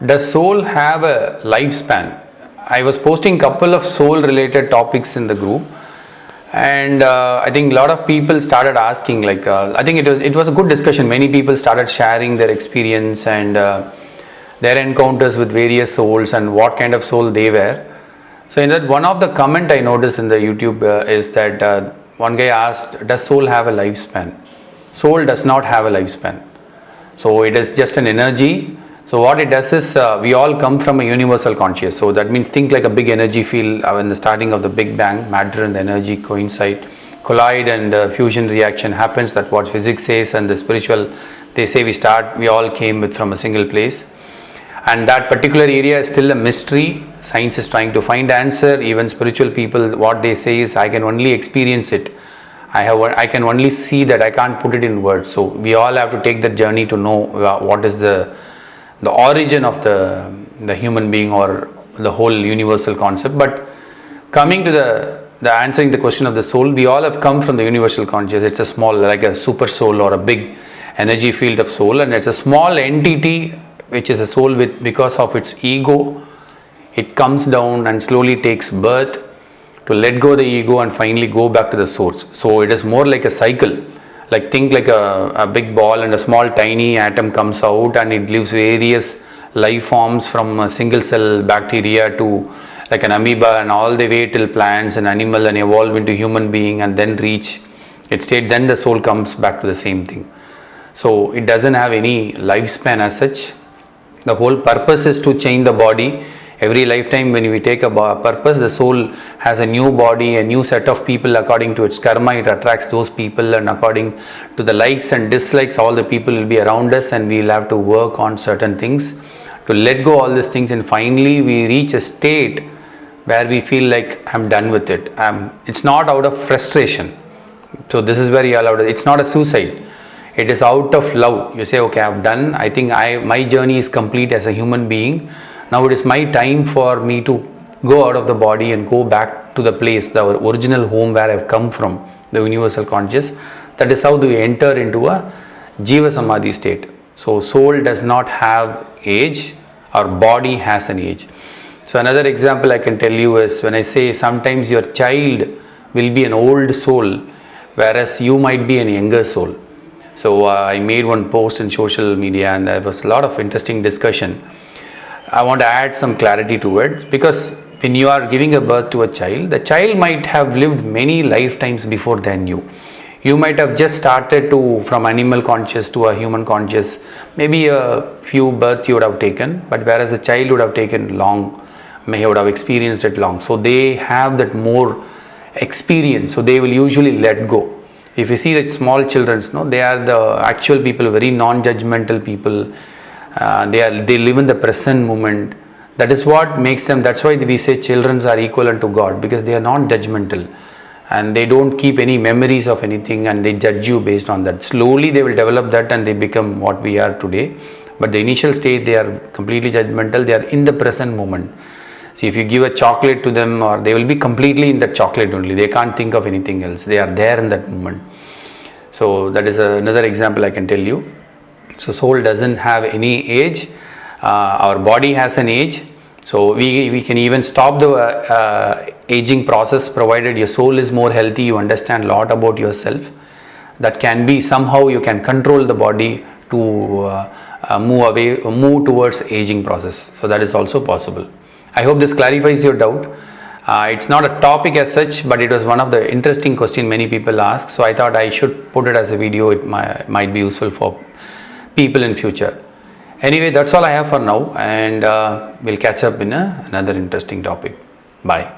Does soul have a lifespan? I was posting couple of soul related topics in the group, and I think a lot of people started asking, like I think it was a good discussion. Many people started sharing their experience and their encounters with various souls and what kind of soul they were. So in that, one of the comment I noticed in the YouTube is that one guy asked, does soul have a lifespan? Soul does not have a lifespan. So it is just an energy. So what it does is we all come from a universal conscious. So that means think like a big energy field in the starting of the Big Bang, matter and energy collide and fusion reaction happens. That's what physics says, and the spiritual, they say we all came from a single place. And that particular area is still a mystery. Science is trying to find answer. Even spiritual people, what they say is, I can only experience it. I can only see that, I can't put it in words. So we all have to take that journey to know what is the origin of the human being or the whole universal concept. But coming to the answering the question of the soul, we all have come from the universal conscious. It's a small, like a super soul or a big energy field of soul, and it's a small entity which is a soul because of its ego. It comes down and slowly takes birth to let go the ego and finally go back to the source. So it is more like a cycle. Like think like a big ball and a small tiny atom comes out, and it lives various life forms from a single cell bacteria to like an amoeba and all the way till plants and animal and evolve into human being and then reach its state. Then the soul comes back to the same thing. So it doesn't have any lifespan as such. The whole purpose is to change the body. Every lifetime when we take a purpose, the soul has a new body, a new set of people according to its karma. It attracts those people, and according to the likes and dislikes, all the people will be around us, and we will have to work on certain things to let go all these things, and finally we reach a state where we feel like I'm done with it. It's not out of frustration. So this is where you allow it. It's not a suicide. It is out of love. You say, okay, I've done. I think my journey is complete as a human being. Now it is my time for me to go out of the body and go back to the place, our original home where I've come from, the universal conscious. That is how we enter into a Jiva Samadhi state. So soul does not have age, our body has an age. So another example I can tell you is when I say sometimes your child will be an old soul, whereas you might be an younger soul. So I made one post in social media, and there was a lot of interesting discussion. I want to add some clarity to it, because when you are giving a birth to a child, the child might have lived many lifetimes before than you. You might have just started from animal conscious to a human conscious. Maybe a few births you would have taken, but whereas the child would have taken long, may would have experienced it long. So they have that more experience. So they will usually let go. If you see that small children, they are the actual people, very non-judgmental people. They live in the present moment. That is what makes them. That's why we say children are equivalent to God, because they are non-judgmental and they don't keep any memories of anything, and they judge you based on that. Slowly they will develop that and they become what we are today. But the initial state, they are completely judgmental. They are in the present moment. See, if you give a chocolate to them, or they will be completely in that chocolate only. They can't think of anything else. They are there in that moment. So that is another example I can tell you. So soul doesn't have any age. Our body has an age. So we can even stop the aging process, provided your soul is more healthy, you understand a lot about yourself. That can be somehow you can control the body to move towards aging process. So that is also possible. I hope this clarifies your doubt. It's not a topic as such, but it was one of the interesting questions many people ask. So I thought I should put it as a video. It might be useful for people in future. Anyway, that's all I have for now, and we'll catch up in another interesting topic. Bye.